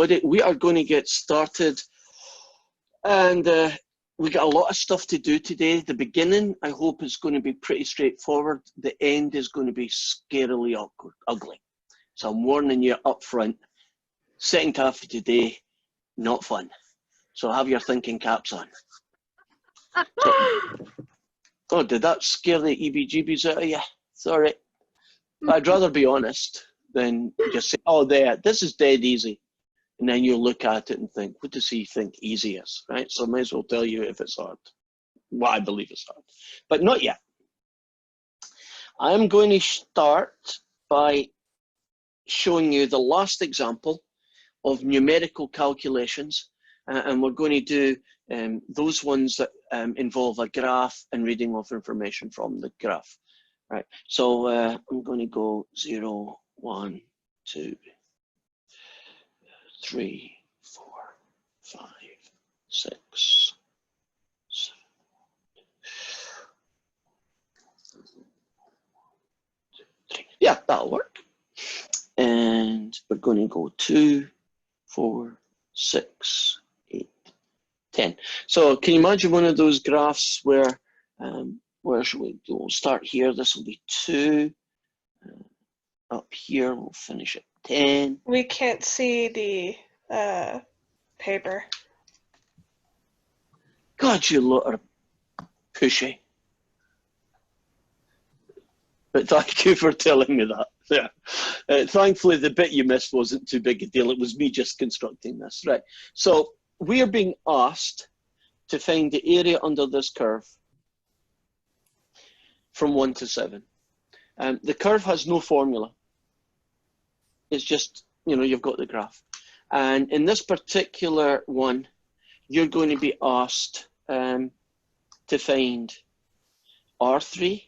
everybody. We are going to get started, and we got a lot of stuff to do today. The beginning, I hope, is going to be pretty straightforward. The end is going to be scarily awkward, ugly. So I'm warning you up front. Second half of today, not fun. So have your thinking caps on. Oh, did that scare the EBGBs out of you? Sorry. I'd rather be honest than just say, oh, this is dead easy. And then you look at it and think, what does he think easy is, right? So I might as well tell you if it's hard. What I believe is hard. But not yet. I'm going to start by showing you the last example of numerical calculations. And we're going to do those ones that involve a graph and reading of information from the graph. Right, so I'm going to go 0, 1, 2, 3, 4, 5, 6, 7. Yeah, that'll work. And we're going to go 2, 4, 6, 8, 10. So can you imagine one of those graphs where should we go? We'll start here. This will be 2. Up here, we'll finish at 10. We can't see the paper. God, you lot are pushy. But thank you for telling me that. Yeah. Thankfully, the bit you missed wasn't too big a deal. It was me just constructing this. Right. So we are being asked to find the area under this curve from 1 to 7. The curve has no formula. It's just, you've got the graph. And in this particular one, you're going to be asked to find R3,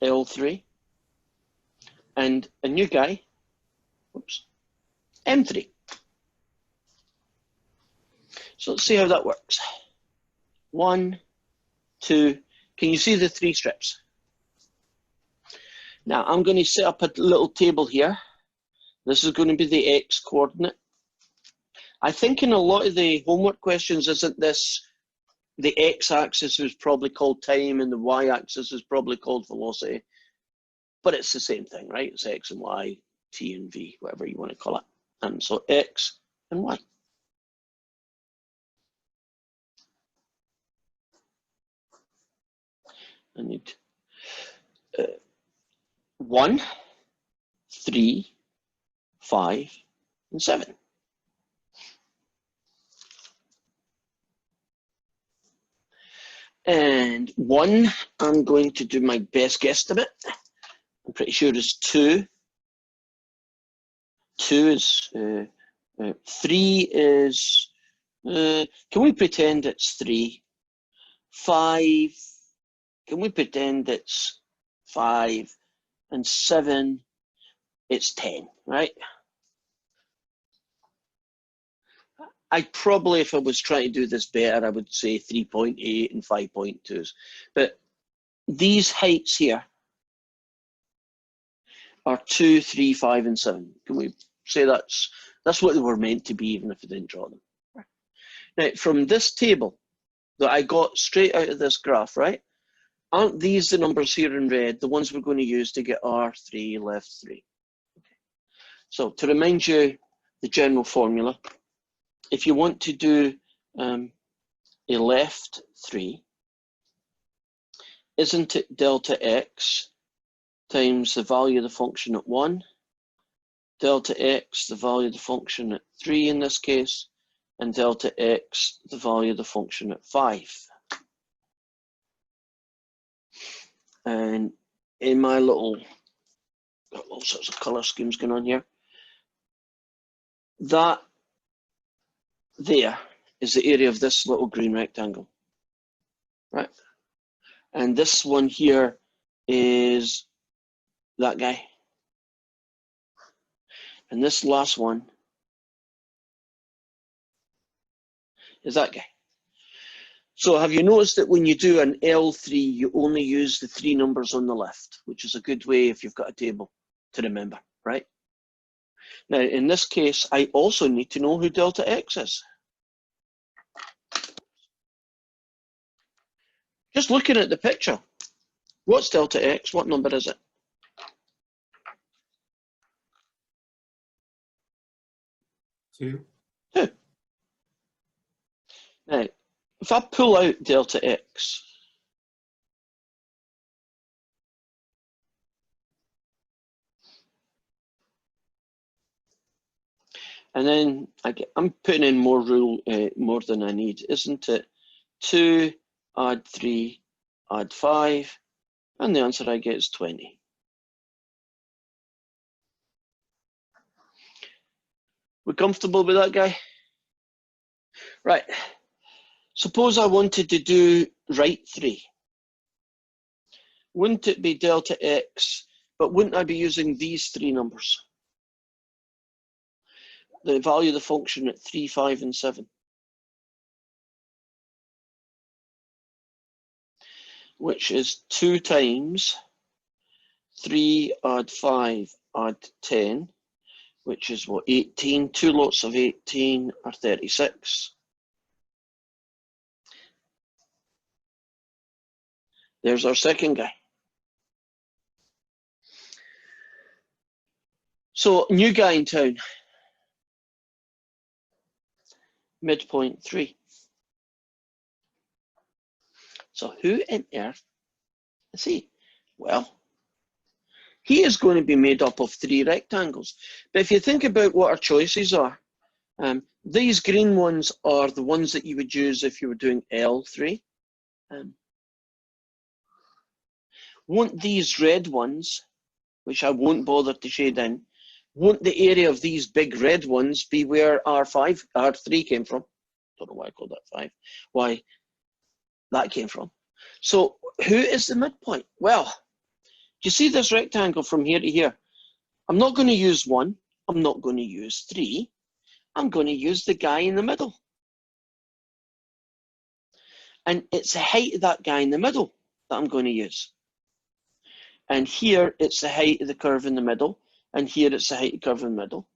L3, and a new guy, M3. So let's see how that works. 1, 2, can you see the 3 strips? Now I'm going to set up a little table here. This is going to be the X coordinate. I think in a lot of the homework questions, isn't this, the X axis is probably called time and the Y axis is probably called velocity, but it's the same thing, right? It's X and Y, T and V, whatever you want to call it. And so X and Y. I need 1, 3, 5, and 7. And 1, I'm going to do my best guesstimate. I'm pretty sure it's 2. 2 is 3 is, can we pretend it's 3? 5, can we pretend it's 5? And 7, it's 10, right? I probably, if I was trying to do this better, I would say 3.8 and 5.2s. But these heights here are 2, 3, 5, and 7. Can we say that's what they were meant to be, even if I didn't draw them? Now, from this table that I got straight out of this graph, right? Aren't these the numbers here in red, the ones we're going to use to get R3 left 3? Okay. So to remind you the general formula, if you want to do a left 3, isn't it delta x times the value of the function at 1, delta x, the value of the function at 3 in this case, and delta x, the value of the function at 5. And in my got all sorts of color schemes going on here. That there is the area of this little green rectangle, right? And this one here is that guy. And this last one is that guy. So have you noticed that when you do an L3, you only use the 3 numbers on the left, which is a good way if you've got a table to remember, right? Now, in this case, I also need to know who delta x is. Just looking at the picture, what's delta x? What number is it? 2. 2. Now, if I pull out delta x, and then I'm putting in more more than I need, isn't it? 2, add 3, add 5, and the answer I get is 20. We comfortable with that, guy? Right. Suppose I wanted to do right 3. Wouldn't it be delta x, but wouldn't I be using these 3 numbers? The value of the function at 3, 5, and 7. Which is 2 times 3 add 5 add 10, which is what, 18. 2 lots of 18 are 36. There's our second guy. So, new guy in town. Midpoint 3. So who on earth is he? Well, he is going to be made up of 3 rectangles. But if you think about what our choices are, these green ones are the ones that you would use if you were doing L3. Won't these red ones, which I won't bother to shade in, won't the area of these big red ones be where R3 came from? Don't know why I called that 5. Why that came from. So who is the midpoint? Well, do you see this rectangle from here to here? I'm not going to use 1. I'm not going to use 3. I'm going to use the guy in the middle. And it's the height of that guy in the middle that I'm going to use. And here it's the height of the curve in the middle. And here it's the height of the curve in the middle.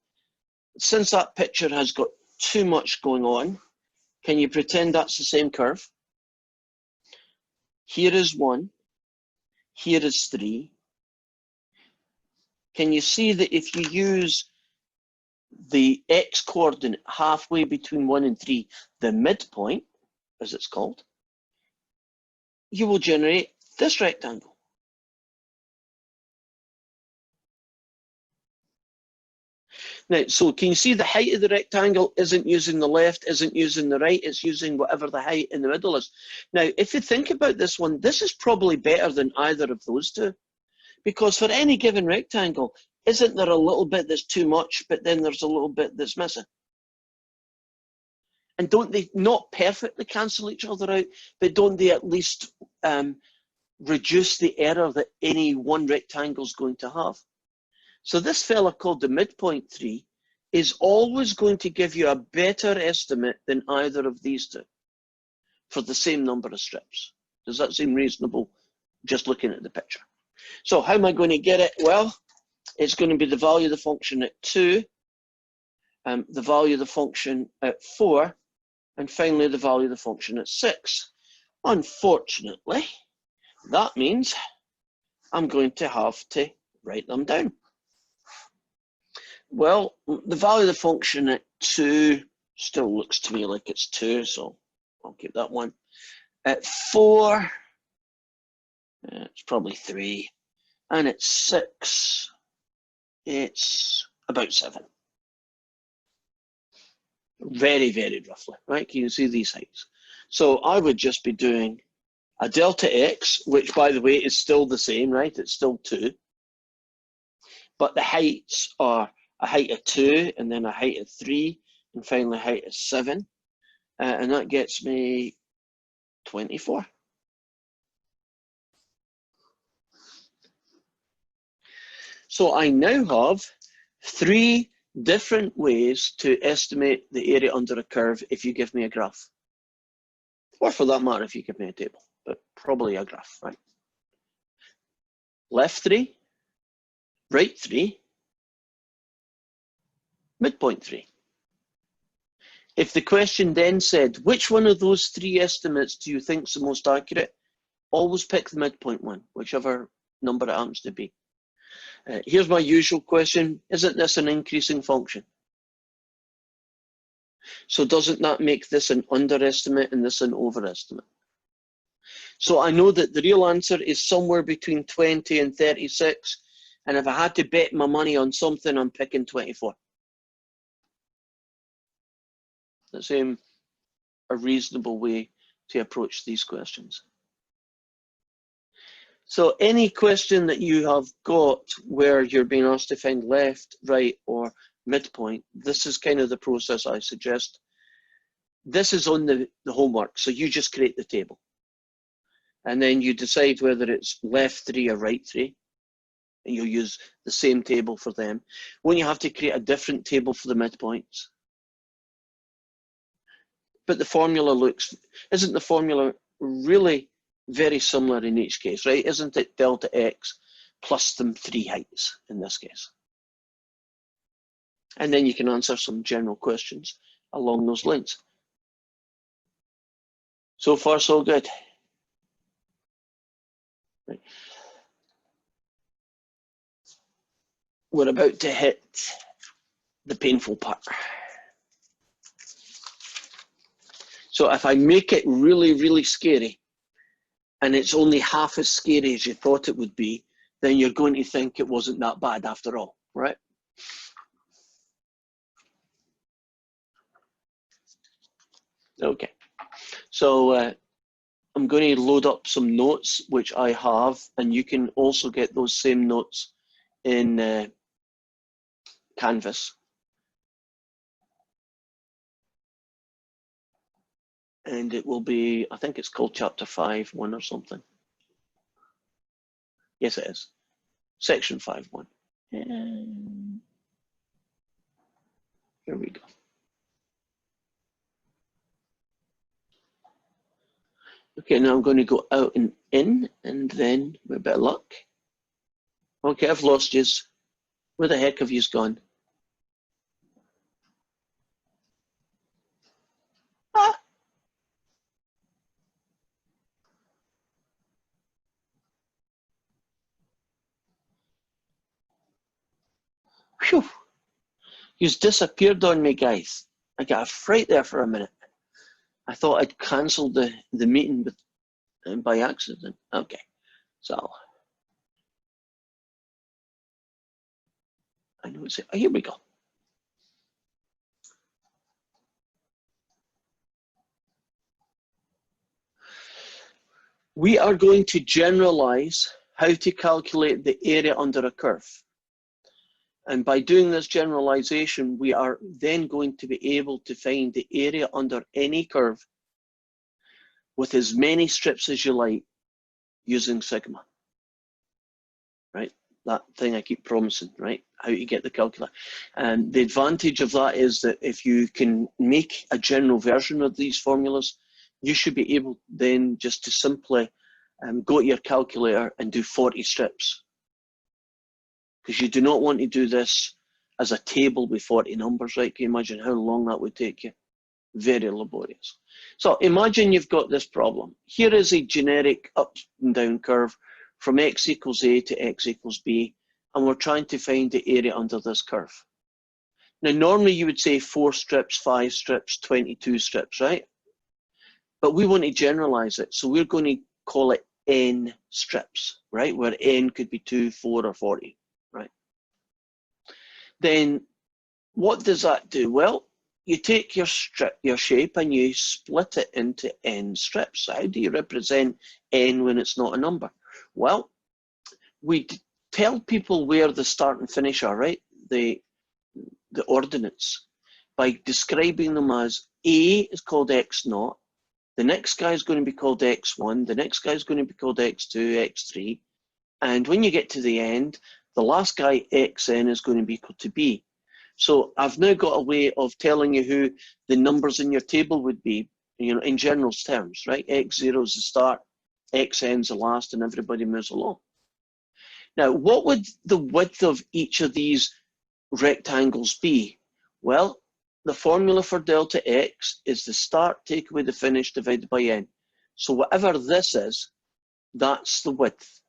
Since that picture has got too much going on, can you pretend that's the same curve? Here is 1. Here is 3. Can you see that if you use the x coordinate halfway between 1 and 3, the midpoint, as it's called, you will generate this rectangle. Now, so can you see the height of the rectangle isn't using the left, isn't using the right, it's using whatever the height in the middle is. Now, if you think about this one, this is probably better than either of those two, because for any given rectangle, isn't there a little bit that's too much, but then there's a little bit that's missing? And don't they not perfectly cancel each other out, but don't they at least reduce the error that any one rectangle is going to have? So this fella called the midpoint 3 is always going to give you a better estimate than either of these two for the same number of strips. Does that seem reasonable, just looking at the picture? So how am I going to get it? Well, it's going to be the value of the function at 2, the value of the function at 4, and finally the value of the function at 6. Unfortunately, that means I'm going to have to write them down. Well, the value of the function at 2 still looks to me like it's 2, so I'll keep that one. At 4, it's probably 3. And at 6, it's about 7. Very, very roughly, right? Can you see these heights? So I would just be doing a delta x, which, by the way, is still the same, right? It's still 2. But the heights are a height of 2, and then a height of 3, and finally a height of 7. And that gets me 24. So I now have 3 different ways to estimate the area under a curve if you give me a graph. Or for that matter, if you give me a table, but probably a graph, right? Left 3, right 3, midpoint 3. If the question then said, which one of those 3 estimates do you think is the most accurate? Always pick the midpoint one, whichever number it happens to be. Here's my usual question. Isn't this an increasing function? So doesn't that make this an underestimate and this an overestimate? So I know that the real answer is somewhere between 20 and 36. And if I had to bet my money on something, I'm picking 24. That's a reasonable way to approach these questions. So any question that you have got where you're being asked to find left, right, or midpoint, this is kind of the process I suggest. This is on the homework, so you just create the table. And then you decide whether it's left 3 or right 3. And you'll use the same table for them. When you have to create a different table for the midpoints. But the formula isn't the formula really very similar in each case, right? Isn't it delta x plus them 3 heights in this case? And then you can answer some general questions along those lines. So far, so good. Right. We're about to hit the painful part. So if I make it really, really scary, and it's only half as scary as you thought it would be, then you're going to think it wasn't that bad after all, right? Okay, so I'm going to load up some notes, which I have, and you can also get those same notes in Canvas. And it will be, I think it's called chapter 5.1 or something. Yes, it is. Section 5.1. Here we go. Okay, now I'm going to go out and in, and then with a bit of luck. Okay, I've lost yous. Where the heck have yous gone? Ah! Phew! Yous disappeared on me, guys. I got a fright there for a minute. I thought I'd cancelled the meeting by accident. Okay, so I know it's it. Oh, here we go. We are going to generalize how to calculate the area under a curve. And by doing this generalization, we are then going to be able to find the area under any curve with as many strips as you like using sigma. Right? That thing I keep promising, right? How you get the calculator. And the advantage of that is that if you can make a general version of these formulas, you should be able then just to simply go to your calculator and do 40 strips. Because you do not want to do this as a table with 40 numbers, right? Can you imagine how long that would take you? Very laborious. So imagine you've got this problem. Here is a generic up and down curve from x equals a to x equals b, and we're trying to find the area under this curve. Now, normally you would say 4 strips, 5 strips, 22 strips, right? But we want to generalize it, so we're going to call it n strips, right? Where n could be 2, 4, or 40, right? Then what does that do? Well, you take your shape and you split it into n strips. So how do you represent n when it's not a number? Well, we tell people where the start and finish are, right? The ordinates, by describing them as A is called x0, the next guy is going to be called x1, the next guy is going to be called x2, x3, and when you get to the end, the last guy, xn, is going to be equal to b. So I've now got a way of telling you who the numbers in your table would be, you know, in general terms, right? x0 is the start, xn is the last, and everybody moves along. Now, what would the width of each of these rectangles be? Well, the formula for delta x is the start, take away the finish, divided by n. So whatever this is, that's the width.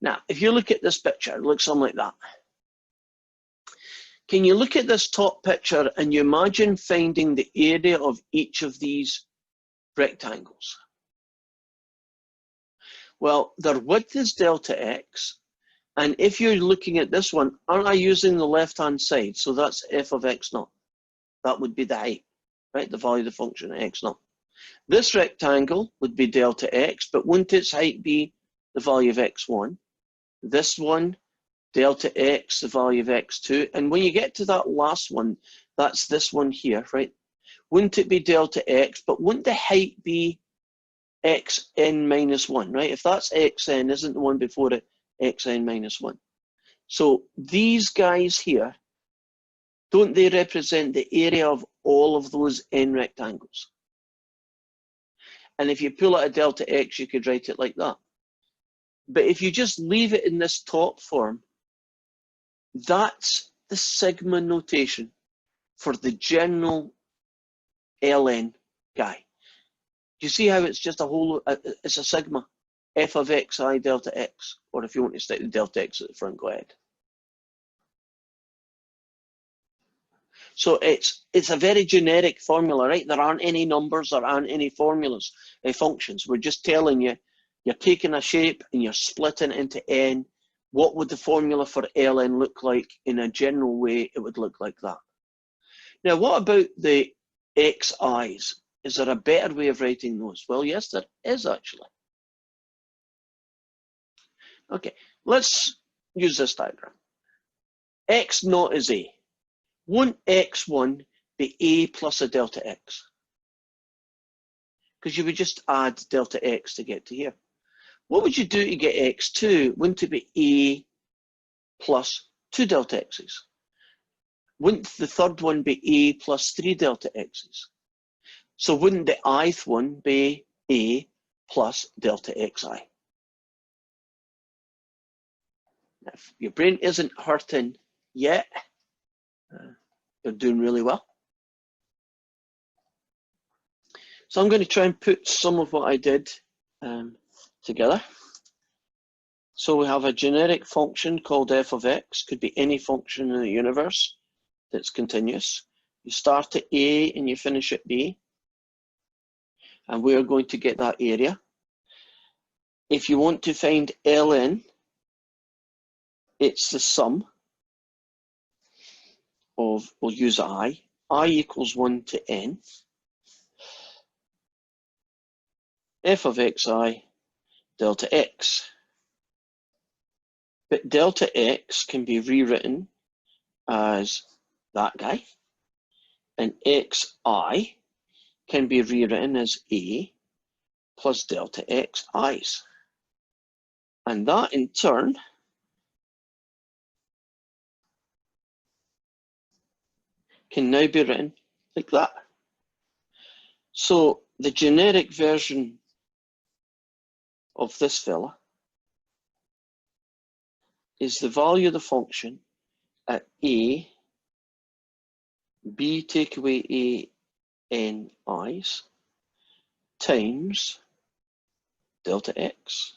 Now, if you look at this picture, it looks something like that. Can you look at this top picture and you imagine finding the area of each of these rectangles? Well, their width is delta x, and if you're looking at this one, aren't I using the left-hand side? So that's f of x naught. That would be the height, right? The value of the function x naught. This rectangle would be delta x, but wouldn't its height be the value of x1? This one, delta x, the value of x2. And when you get to that last one, that's this one here, right? Wouldn't it be delta x, but wouldn't the height be xn minus 1, right? If that's xn, isn't the one before it xn minus 1? So these guys here, don't they represent the area of all of those n rectangles? And if you pull out a delta x, you could write it like that. But if you just leave it in this top form, that's the sigma notation for the general ln guy. Do you see how it's just a whole, it's a sigma, f of xi delta x, or if you want to stick the delta x at the front, go ahead. So it's a very generic formula, right? There aren't any numbers, there aren't any formulas, functions. We're just telling you, you're taking a shape and you're splitting it into n. What would the formula for ln look like? In a general way, it would look like that. Now, what about the xi's? Is there a better way of writing those? Well, yes, there is actually. Okay, let's use this diagram. X naught is a. Won't x1 be a plus a delta x? Because you would just add delta x to get to here. What would you do to get x2? Wouldn't it be a plus 2 delta x's? Wouldn't the third one be a plus 3 delta x's? So wouldn't the ith one be a plus delta xi? If your brain isn't hurting yet, you're doing really well. So I'm going to try and put some of what I did together. So we have a generic function called f of x, could be any function in the universe that's continuous. You start at a and you finish at b, and we're going to get that area. If you want to find ln, it's the sum of, we'll use I equals 1 to n, f of xi delta x. But delta x can be rewritten as that guy, and xi can be rewritten as a plus delta xi's. And that in turn can now be written like that. So the generic version of this fella is the value of the function at a, b take away a n i's times delta x.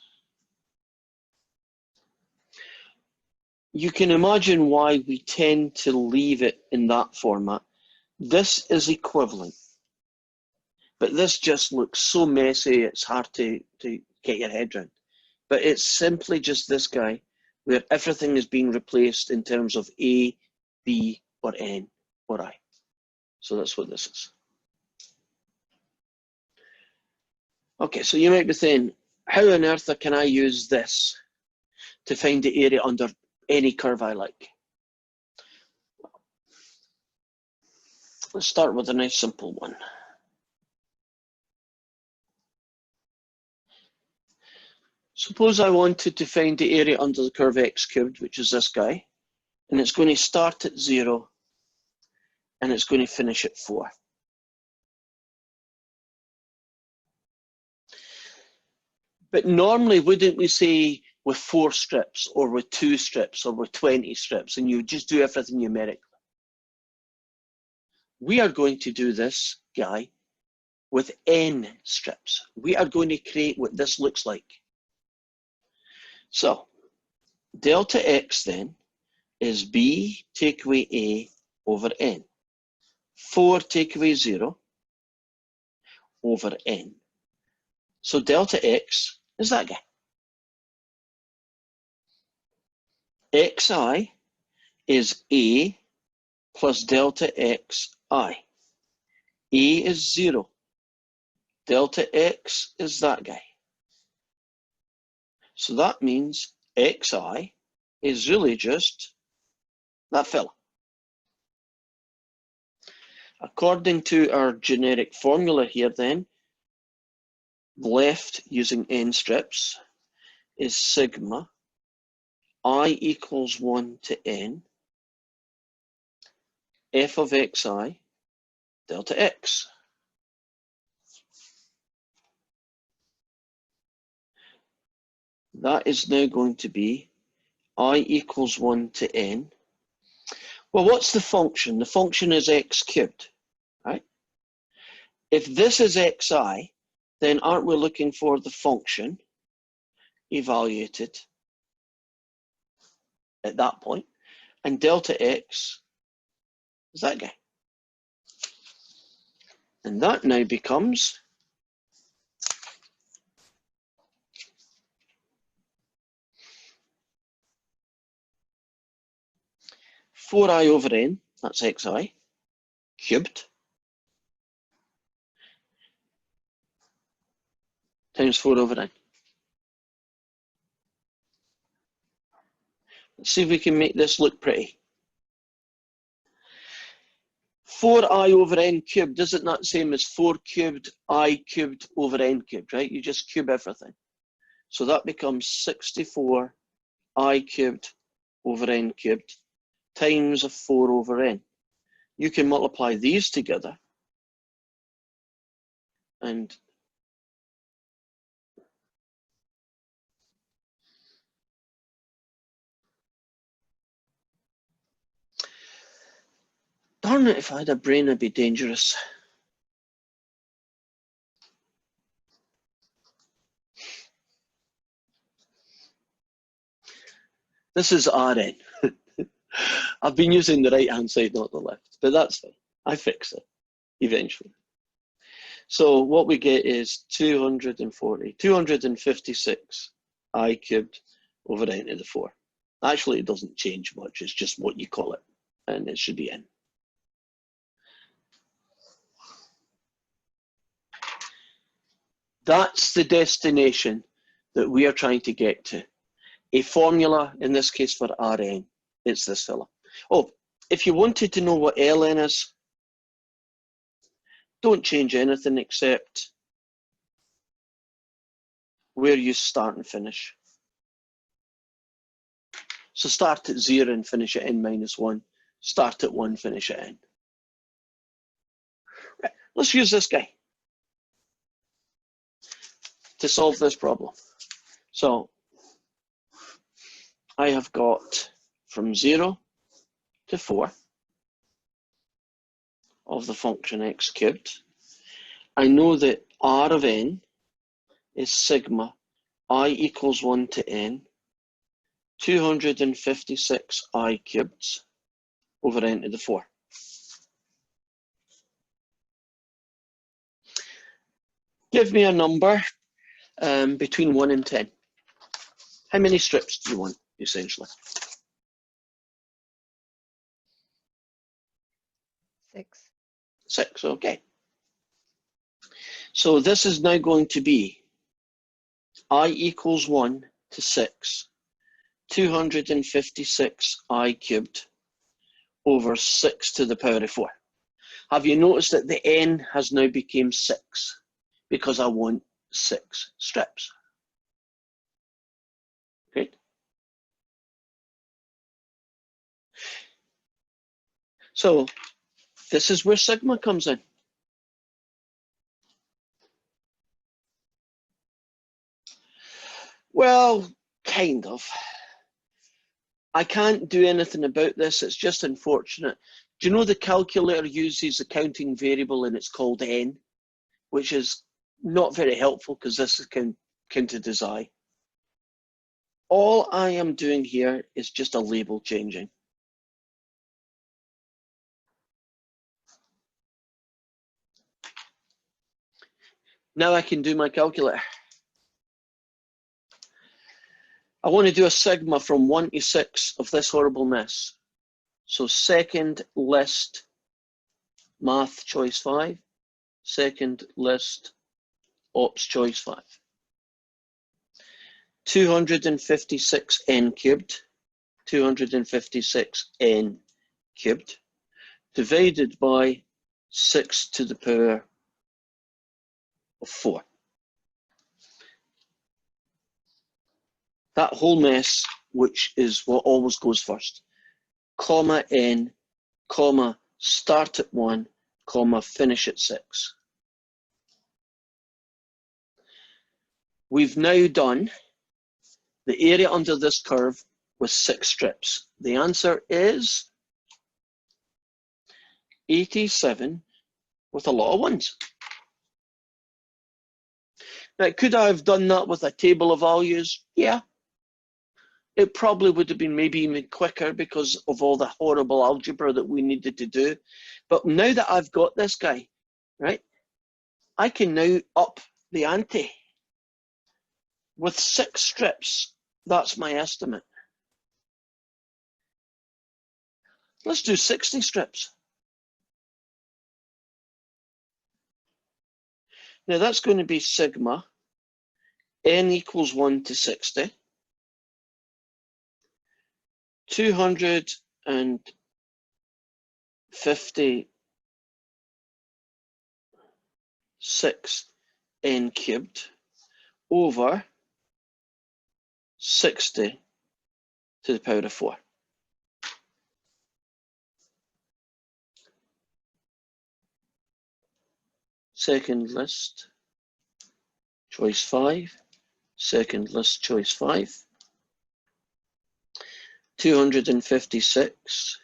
You can imagine why we tend to leave it in that format. This is equivalent, but this just looks so messy, it's hard to get your head around. But it's simply just this guy, where everything is being replaced in terms of a, b, or n, or I. So that's what this is. Okay, so you might be saying, how on earth can I use this to find the area under any curve I like? Let's start with a nice simple one. Suppose I wanted to find the area under the curve x cubed, which is this guy, and it's going to start at 0 and it's going to finish at 4. But normally, wouldn't we say with 4 strips or with 2 strips or with 20 strips, and you just do everything numerically? we are going to do this guy with n strips. We are going to create what this looks like. So delta x then is b take away a over n. 4 take away 0 over n. So delta x is that guy. xi is a plus delta xi. A is 0. Delta x is that guy. So that means xi is really just that fella. According to our generic formula here then, left using n strips is sigma I equals 1 to n f of xi delta x. That is now going to be I equals 1 to n. Well, what's the function? The function is x cubed, right? If this is xi, then aren't we looking for the function evaluated at that point? And delta x is that guy. And that now becomes four I over n, that's xi, cubed, times 4 over n. Let's see if we can make this look pretty. 4I over n cubed, isn't that the same as 4 cubed I cubed over n cubed, right? You just cube everything. So that becomes 64 I cubed over n cubed times a 4 over n. You can multiply these together and darn it, if I had a brain, it'd be dangerous. This is Rn. I've been using the right-hand side, not the left, but that's fine. I fix it eventually. So what we get is 256 I cubed over n to the 4. Actually, it doesn't change much. It's just what you call it, and it should be n. That's the destination that we are trying to get to. A formula, in this case for Rn, it's this fella. Oh, if you wanted to know what Ln is, don't change anything except where you start and finish. So start at 0 and finish at n minus 1. Start at 1, finish at n. Right, let's use this guy to solve this problem. So I have got from 0 to 4 of the function x cubed. I know that R of n is sigma I equals 1 to n 256 I cubed over n to the 4. Give me a number between 1 and 10. How many strips do you want, essentially? 6. 6, okay. So this is now going to be I equals 1 to 6, 256 I cubed over 6 to the power of 4. Have you noticed that the n has now become 6? Because I want 6 strips. Great. So this is where sigma comes in. Well, kind of. I can't do anything about this. It's just unfortunate. Do you know the calculator uses a counting variable and it's called n, which is not very helpful because this is counted as I. All I am doing here is just a label changing. Now I can do my calculator. I want to do a sigma from 1 to 6 of this horrible mess. So second list math choice 5, second list ops choice 5. 256n cubed, 256n cubed, divided by 6 to the power of 4. That whole mess, which is what always goes first, comma n, comma start at 1, comma finish at 6. We've now done the area under this curve with 6 strips. The answer is 87 with a lot of ones. Now, could I have done that with a table of values? Yeah. It probably would have been maybe even quicker because of all the horrible algebra that we needed to do. But now that I've got this guy, right, I can now up the ante. With 6 strips, that's my estimate. Let's do 60 strips. Now that's going to be sigma n equals 1 to 60. 256 n cubed over 60 to the power of 4. Second list, choice 5. Second list, choice 5. 256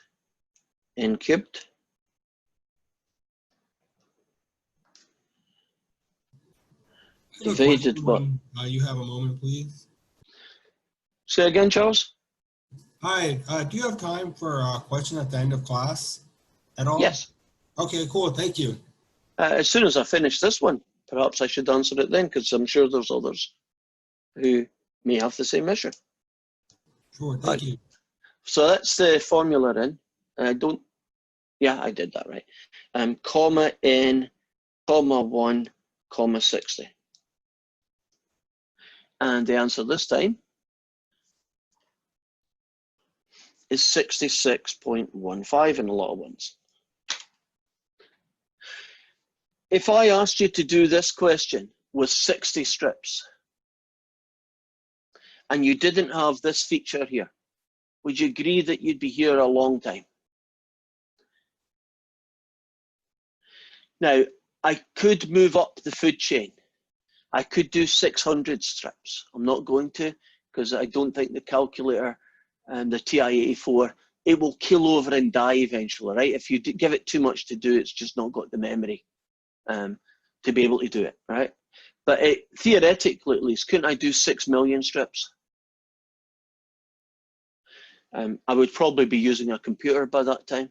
n cubed. Divided by. You have a moment, please. Say again, Charles? Hi, do you have time for a question at the end of class at all? Yes. Okay, cool, thank you. As soon as I finish this one, perhaps I should answer it then, because I'm sure there's others who may have the same issue. Sure, thank you. So that's the formula in. Yeah, I did that right. Comma n, comma 1, comma 60. And the answer this time is 66.15 in a lot of ones. If I asked you to do this question with 60 strips and you didn't have this feature here, would you agree that you'd be here a long time? Now, I could move up the food chain. I could do 600 strips. I'm not going to, because I don't think the calculator and the TI-84, it will kill over and die eventually, right? If you give it too much to do, it's just not got the memory to be able to do it, right? But theoretically, at least, couldn't I do 6 million strips? I would probably be using a computer by that time,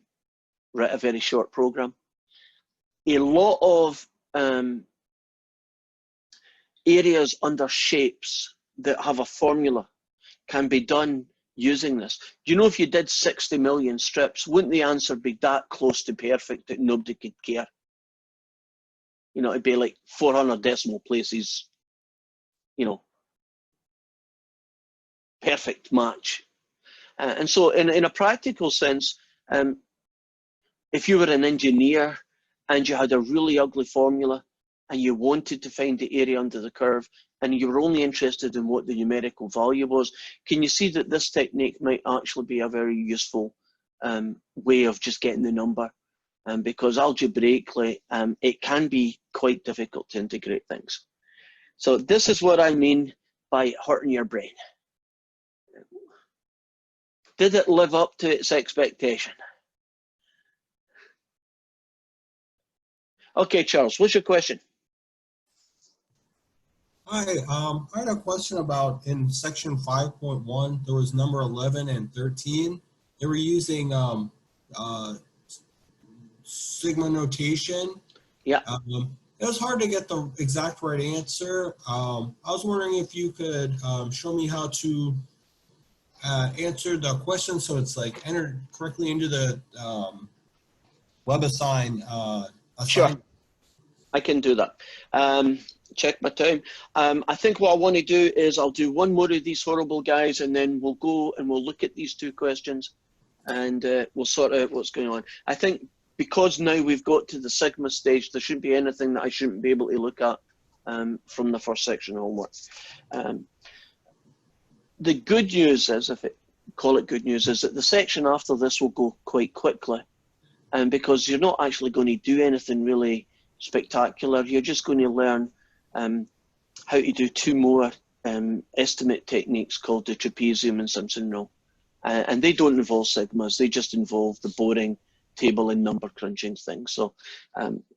write a very short program. A lot of areas under shapes that have a formula can be done using this. Do you know if you did 60 million strips, wouldn't the answer be that close to perfect that nobody could care? You know, it'd be like 400 decimal places, you know, perfect match. And so in a practical sense, if you were an engineer and you had a really ugly formula and you wanted to find the area under the curve and you were only interested in what the numerical value was, can you see that this technique might actually be a very useful way of just getting the number? Because algebraically, it can be quite difficult to integrate things. So this is what I mean by hurting your brain. Did it live up to its expectation? Okay, Charles, what's your question? Hi, I had a question about in section 5.1, there was number 11 and 13. They were using sigma notation. Yeah. It was hard to get the exact right answer. I was wondering if you could show me how to answer the question so it's like entered correctly into the WebAssign Sure. assign. I can do that. Check my time. I think what I want to do is I'll do one more of these horrible guys, and then we'll go and we'll look at these two questions, and we'll sort out what's going on. I think because now we've got to the Sigma stage, there shouldn't be anything that I shouldn't be able to look at from the first section homework. The good news is, if it call it good news, is that the section after this will go quite quickly, and because you're not actually going to do anything really spectacular, you're just going to learn how to do two more estimate techniques called the trapezium and Simpson rule. And they don't involve sigmas, they just involve the boring table and number crunching thing. So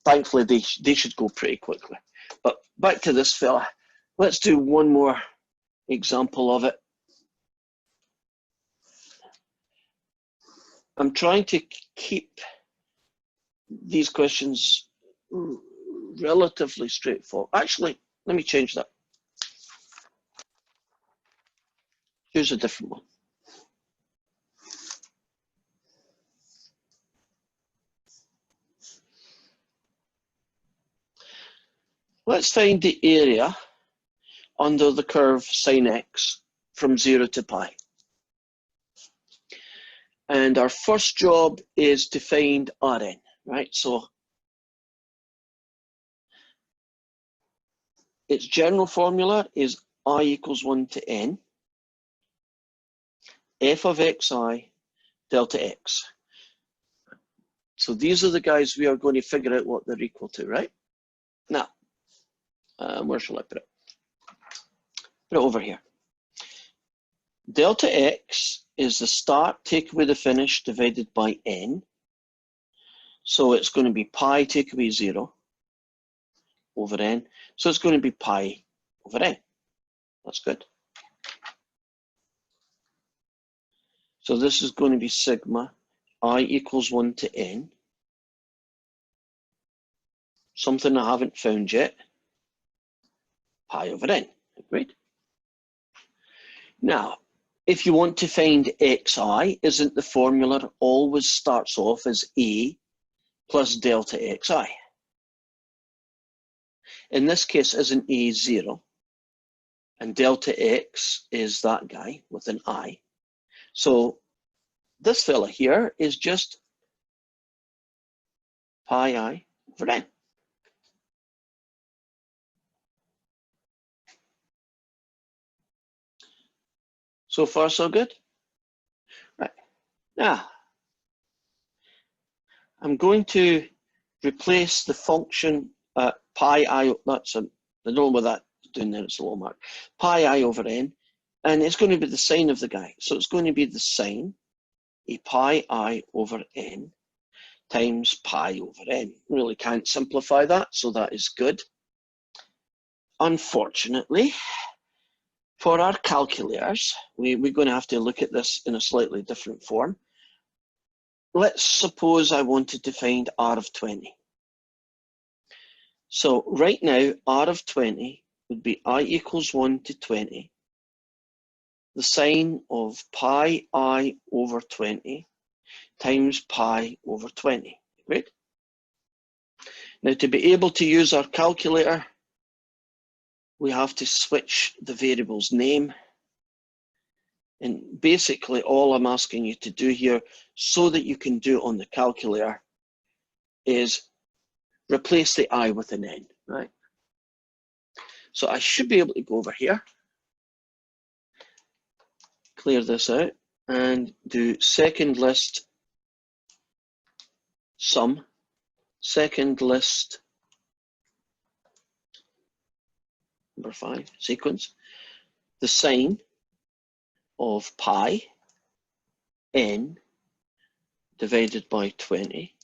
thankfully they should go pretty quickly. But back to this fella. Let's do one more example of it. I'm trying to keep these questions relatively straightforward. Actually, let me change that. Here's a different one. Let's find the area under the curve sine x from 0 to pi. And our first job is to find Rn, right? So its general formula is I equals 1 to n, f of xi delta x. So these are the guys we are going to figure out what they're equal to, right? Now, where shall I put it? Put it over here. Delta x is the start, take away the finish, divided by n. So it's going to be pi take away 0 over n. So it's going to be pi over n. That's good. So this is going to be sigma I equals 1 to n. Something I haven't found yet. Pi over n. Agreed? Now, if you want to find xi, isn't the formula always starts off as a plus delta xi? In this case, isn't a 0? And delta x is that guy with an I. So this fella here is just pi I over n. So far, so good? Right. Now, I'm going to replace the function pi I, that's a, I don't know what that's doing there, it's a little mark. Pi I over n, and it's going to be the sine of the guy. So it's going to be the sine, a pi I over n, times pi over n. Really can't simplify that, so that is good. Unfortunately, for our calculators, we're going to have to look at this in a slightly different form. Let's suppose I wanted to find R of 20. So right now, R of 20 would be I equals 1 to 20, the sine of pi I over 20 times pi over 20. Great. Now, to be able to use our calculator, we have to switch the variable's name. And basically, all I'm asking you to do here, so that you can do it on the calculator, is replace the I with an N, right? So I should be able to go over here, clear this out, and do second list sum, second list number 5 sequence, the sine of pi n divided by 20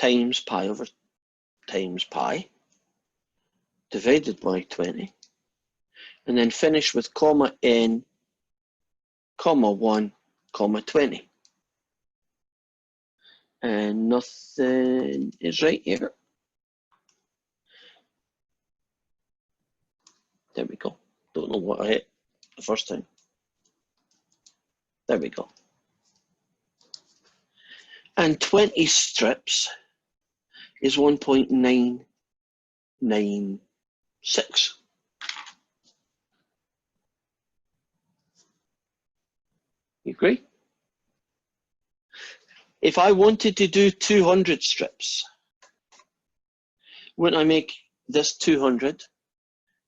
times pi over times pi divided by 20, and then finish with comma n, comma 1, comma 20. And nothing is right here. There we go. Don't know what I hit the first time. There we go. And 20 strips is 1.996. You agree? If I wanted to do 200 strips, wouldn't I make this 200?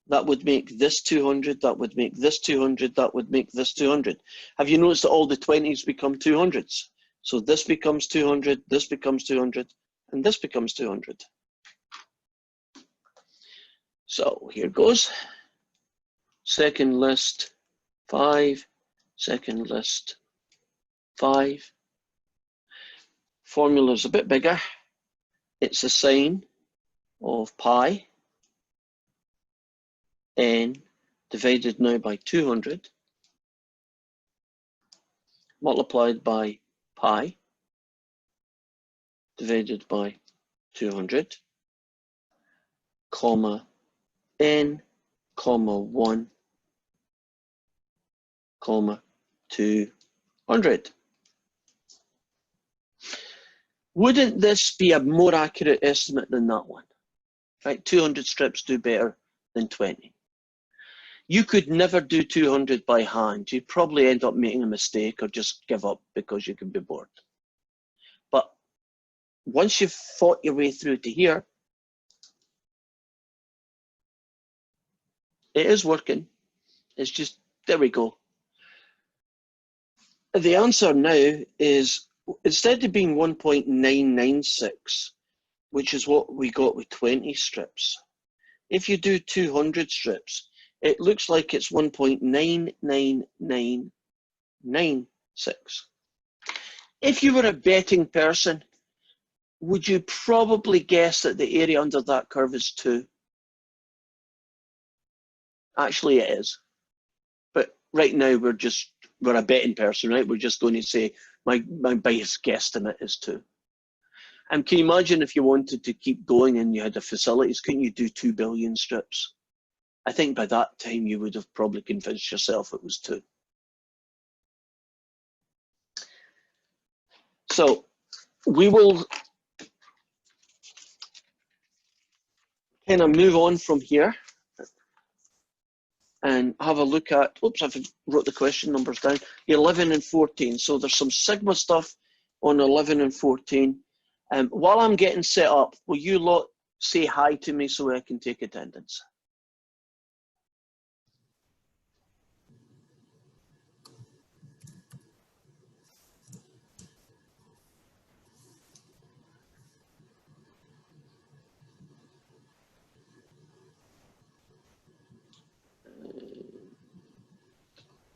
That would make this 200, that would make this 200, that would make this 200. Have you noticed that all the 20s become 200s? So this becomes 200, this becomes 200, and this becomes 200. So here goes. Second list, 5. Second list, 5. Formula's a bit bigger. It's the sine of pi n divided now by 200 multiplied by pi divided by 200, comma n, comma 1, comma 200. Wouldn't this be a more accurate estimate than that one? Right, 200 strips do better than 20. You could never do 200 by hand. You'd probably end up making a mistake or just give up because you could be bored. But once you've fought your way through to here, it is working. It's just, there we go. The answer now is, instead of being 1.996, which is what we got with 20 strips, if you do 200 strips, it looks like it's 1.99996. If you were a betting person, would you probably guess that the area under that curve is 2? Actually, it is. But right now, we're a betting person, right? We're just going to say my biggest guesstimate is 2. And can you imagine if you wanted to keep going and you had the facilities, couldn't you do 2 billion strips? I think by that time you would have probably convinced yourself it was 2. So we will kind of move on from here and have a look at, oops, I've wrote the question numbers down, 11 and 14. So there's some sigma stuff on 11 and 14. While I'm getting set up, will you lot say hi to me so I can take attendance?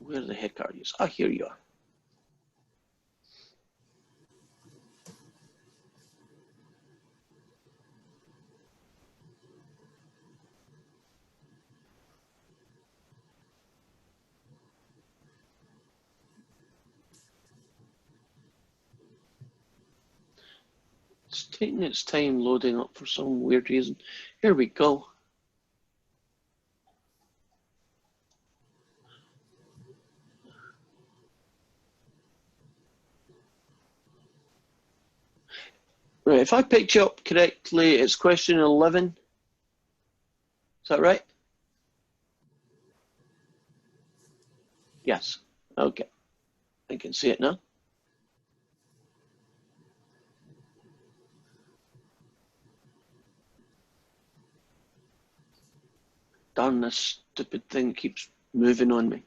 Where the heck are you? Ah, here you are. It's taking its time loading up for some weird reason. Here we go. Right, if I picked you up correctly, it's question 11. Is that right? Yes. Okay. I can see it now. Darn, this stupid thing keeps moving on me.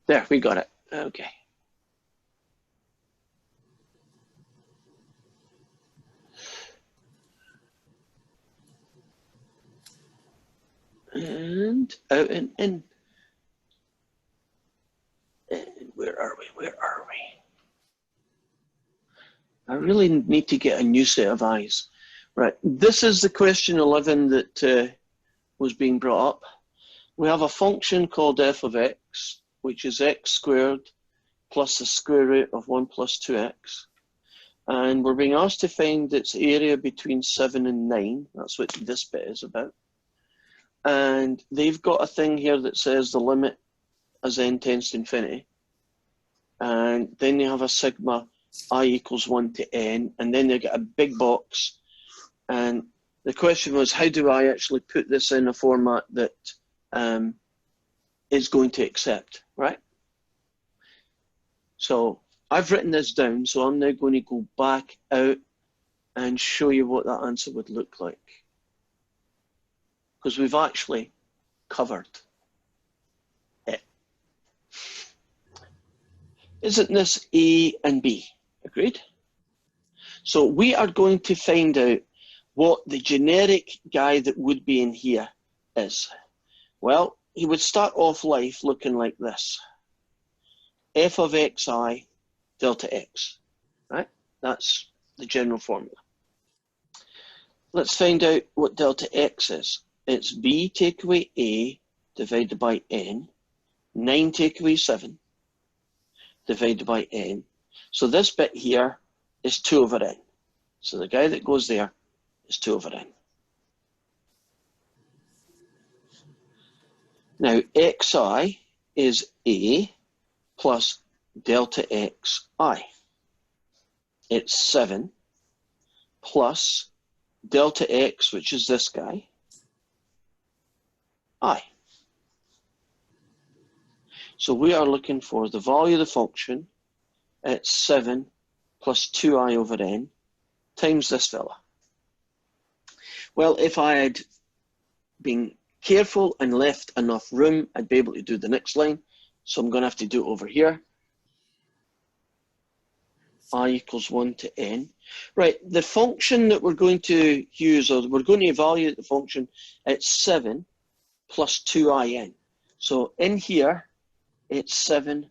There, we got it. Okay. And out and in. And where are we? Where are we? really need to get a new set of eyes. Right, this is the question 11 that was being brought up. We have a function called f of x, which is x squared plus the square root of 1 plus 2x. And we're being asked to find its area between 7 and 9. That's what this bit is about. And they've got a thing here that says the limit as n tends to infinity. And then they have a sigma I equals 1 to n. And then they get a big box. And the question was, how do I actually put this in a format that is going to accept, right? So I've written this down, so I'm now going to go back out and show you what that answer would look like. Because we've actually covered it. Isn't this A and B? Agreed? So we are going to find out what the generic guy that would be in here is. Well, he would start off life looking like this. F of xi delta x, right? That's the general formula. Let's find out what delta x is. It's b take away a divided by n, 9 take away 7 divided by n. So this bit here is 2 over n. So the guy that goes there is 2 over n. Now xi is a plus delta xi. It's 7 plus delta x, which is this guy, I. So we are looking for the value of the function at 7 plus 2i over n times this fella. Well, if I had been careful and left enough room, I'd be able to do the next line. So I'm going to have to do it over here. I equals 1 to n. Right, the function that we're going to use, or we're going to evaluate the function at 7 plus 2in. So in here, it's 7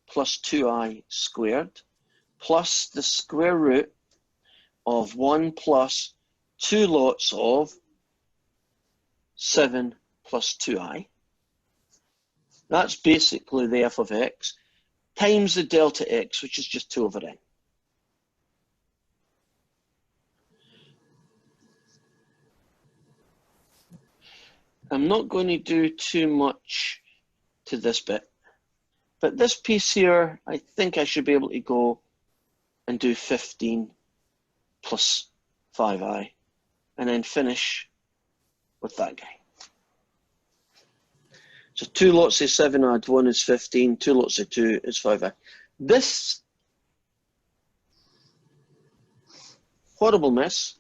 plus 2i squared plus the square root of 1 plus 2 lots of 7 plus 2i. That's basically the f of x times the delta x, which is just 2 over n. I'm not going to do too much to this bit, but this piece here, I think I should be able to go and do 15 plus 5i, and then finish with that guy. So 2 lots of 7 add 1 is 15, 2 lots of 2 is 5i. This horrible mess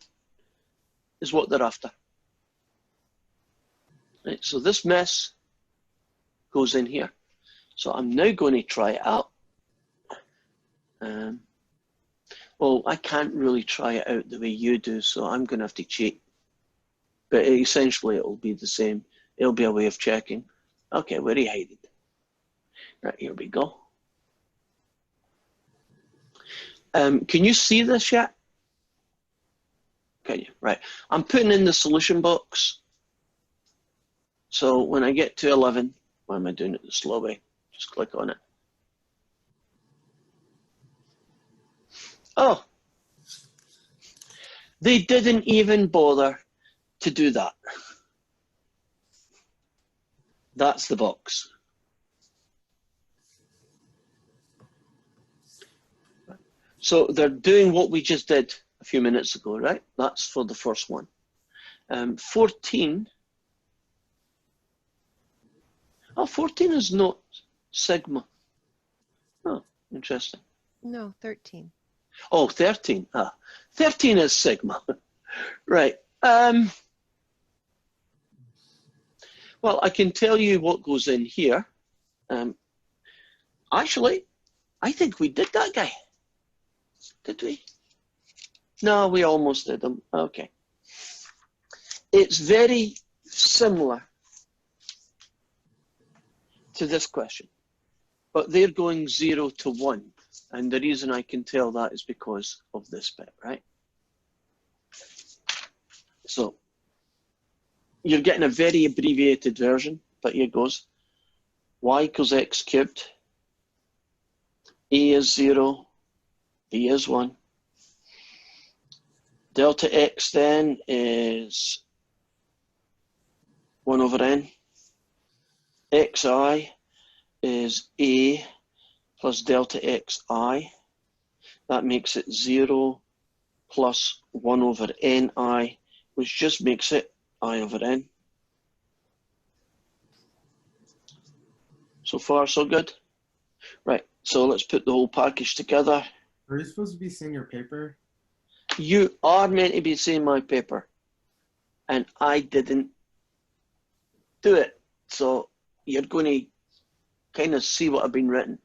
is what they're after. Right, so this mess goes in here. So I'm now going to try it out. Well, I can't really try it out the way you do, so I'm going to have to cheat. But essentially, it'll be the same. It'll be a way of checking. Okay, where are you hiding? Right, here we go. Can you see this yet? Can you? Right. I'm putting in the solution box. So when I get to 11, why am I doing it the slow way? Just click on it. Oh, they didn't even bother to do that. That's the box. So they're doing what we just did a few minutes ago, right? That's for the first one. 14. Oh, 14 is not sigma. Oh, interesting. No, 13. Oh, 13. 13 is sigma. Right. Well, I can tell you what goes in here. Actually, I think we did that guy. Did we? No, we almost did them. Okay. It's very similar to this question, but they're going 0 to 1. And the reason I can tell that is because of this bit, right? So you're getting a very abbreviated version, but here goes. Y equals x cubed. A is 0. B is 1. Delta x then is 1 over n. Xi is A plus delta xi. That makes it 0 plus 1 over ni, which just makes it I over n. So far, so good. Right, so let's put the whole package together. Are you supposed to be seeing your paper? You are meant to be seeing my paper, and I didn't do it. So you're going to kind of see what I've been written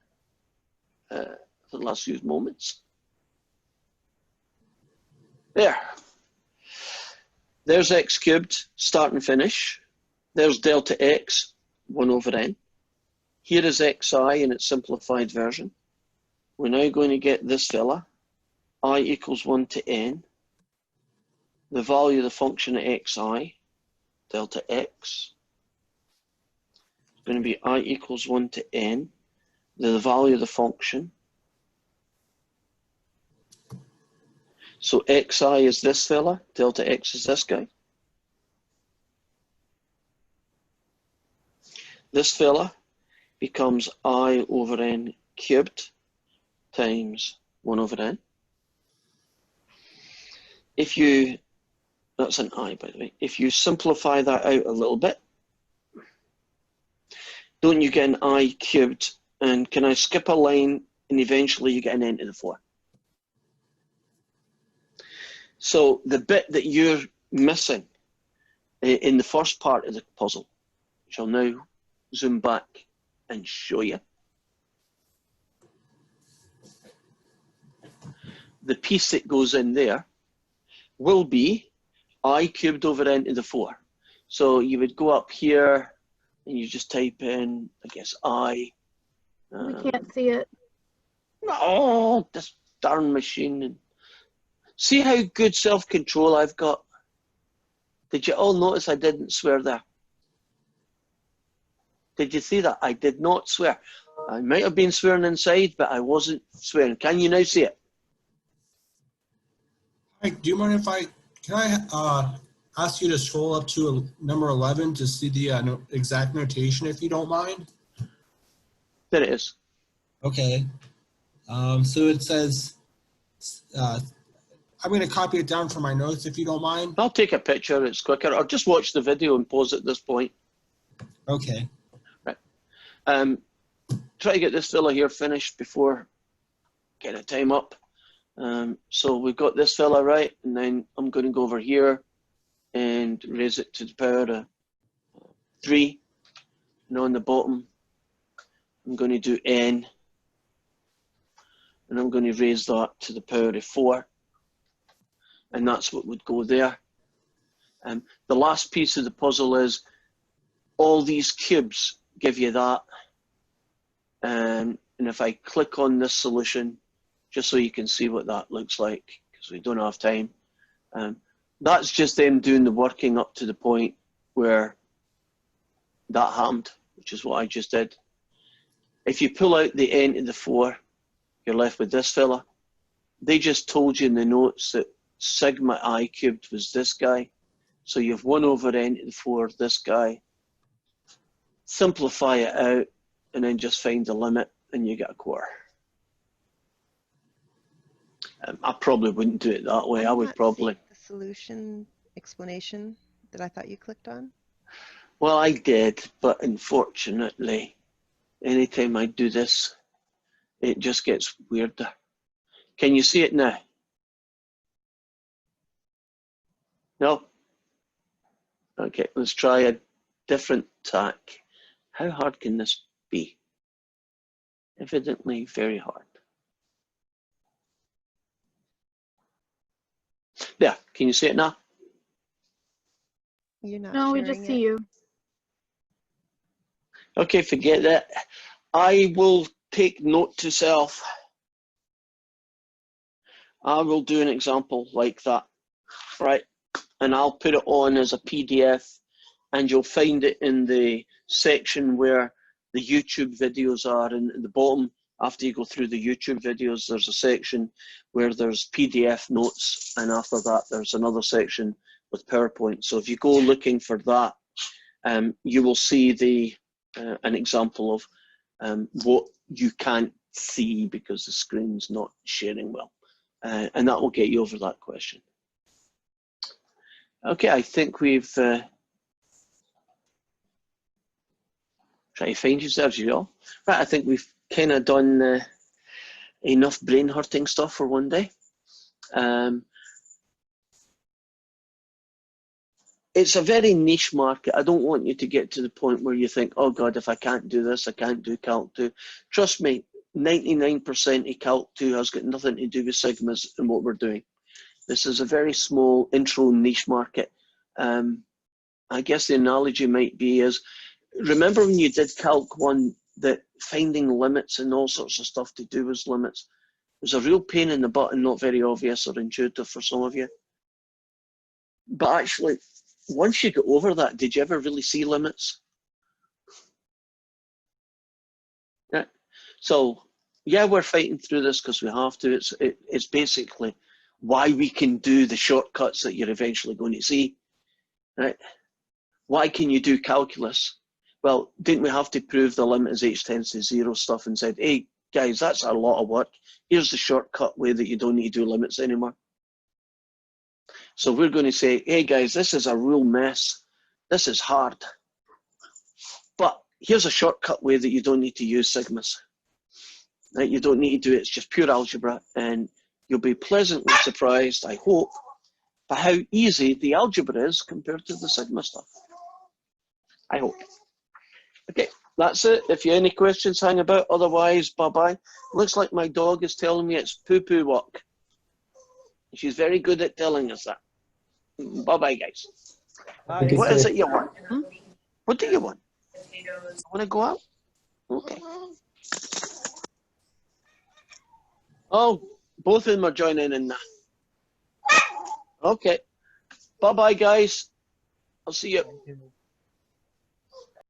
for the last few moments. There. There's x cubed, start and finish. There's delta x, 1 over n. Here is xi in its simplified version. We're now going to get this fella, I equals 1 to n. The value of the function at xi, delta x, is going to be I equals 1 to n. The value of the function. So xi is this fella, delta x is this guy. This fella becomes I over n cubed times 1 over n. If you, that's an I by the way, if you simplify that out a little bit, don't you get an I cubed, and can I skip a line and eventually you get an n to the 4? So the bit that you're missing in the first part of the puzzle, which I'll now zoom back and show you. The piece that goes in there will be I cubed over n to the 4. So you would go up here and you just type in, I guess, I. We can't see it. Oh, this darn machine. See how good self-control I've got? Did you all notice I didn't swear there? Did you see that? I did not swear. I might have been swearing inside, but I wasn't swearing. Can you now see it? Hi, do you mind if can I ask you to scroll up to number 11 to see the exact notation, if you don't mind? There it is. Okay. So it says, I'm going to copy it down from my notes if you don't mind. I'll take a picture, it's quicker, or just watch the video and pause at this point. Okay. Right. Try to get this fella here finished before getting a time up. So we've got this fella right, and then I'm going to go over here and raise it to the power of 3. And on the bottom, I'm going to do n, and I'm going to raise that to the power of 4. And that's what would go there. The last piece of the puzzle is all these cubes give you that. And if I click on this solution, just so you can see what that looks like, because we don't have time, that's just them doing the working up to the point where that happened, which is what I just did. If you pull out the n to the 4, you're left with this fella. They just told you in the notes that sigma I cubed was this guy. So you have 1 over n to the 4, this guy. Simplify it out, and then just find the limit, and you get a quarter. I probably wouldn't do it that way. I would probably. The solution explanation that I thought you clicked on? Well, I did, but unfortunately, anytime I do this, it just gets weirder. Can you see it now? No? Okay, let's try a different tack. How hard can this be? Evidently very hard. There, can you see it now? You're not No, we sharing just see it? you. Okay, forget that. I will take note to self. I will do an example like that, right? And I'll put it on as a PDF, and you'll find it in the section where the YouTube videos are. And at the bottom, after you go through the YouTube videos, there's a section where there's PDF notes, and after that, there's another section with PowerPoint. So if you go looking for that, you will see an example of what you can't see because the screen's not sharing well. And that will get you over that question. Okay, I think we've tried to find yourselves, you all. Right, I think we've kind of done enough brain hurting stuff for one day. It's a very niche market. I don't want you to get to the point where you think, oh God, if I can't do this, I can't do Calc 2. Trust me, 99% of Calc 2 has got nothing to do with Sigmas and what we're doing. This is a very small intro niche market. I guess the analogy might be is, remember when you did Calc 1 that finding limits and all sorts of stuff to do with limits was a real pain in the butt and not very obvious or intuitive for some of you. But actually, once you get over that, did you ever really see limits? Yeah. So, yeah, we're fighting through this because we have to. It's basically why we can do the shortcuts that you're eventually going to see. Right? Why can you do calculus? Well, didn't we have to prove the limit as h tends to 0 stuff and said, hey, guys, that's a lot of work. Here's the shortcut way that you don't need to do limits anymore. So we're going to say, hey, guys, this is a real mess. This is hard. But here's a shortcut way that you don't need to use sigmas. Right? You don't need to do it. It's just pure algebra. And you'll be pleasantly surprised, I hope, by how easy the algebra is compared to the sigma stuff. I hope. Okay, that's it. If you have any questions, hang about. Otherwise, bye-bye. Looks like my dog is telling me it's poo-poo walk. She's very good at telling us that. Bye-bye, guys. Bye. What is it you want? What do you want? You want to go out? Okay. Oh, both of them are joining in now. Okay. Bye-bye, guys. I'll see you.